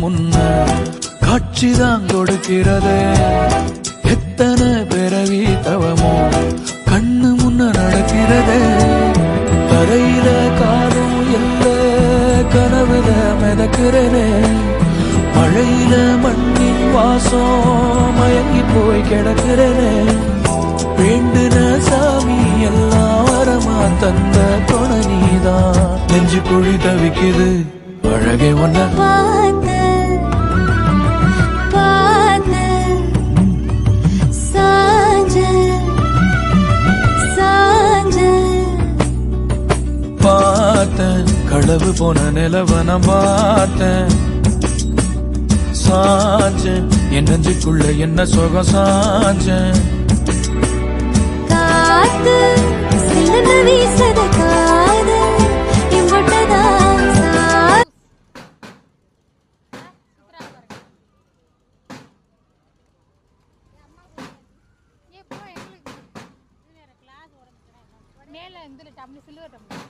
முன்ன காட்சிதான் கொடுக்கிறது. எத்தனை பிறவி தவமோ கண்ணு முன்ன நடக்கிறது. தரையில காலும் இல்ல கனவுல மிதக்கிறனே. மழையில மண்ணின் வாசம் மயங்கி போய் கிடக்கிறனே. வேண்டுன சாமி எல்லாம் வரமா தந்த துணை நீதான். நெஞ்சு குழி தவிக்குது அழகே ஒன்ன பார்த்தேன். களவு போன நிலவன பார்த்தேன். சாஞ்சேன் என் நெஞ்சுக்குள்ள என்ன சுகம் சாஞ்சேன். மேல இந்த டம்ளர் சில்வர் டம்ளர்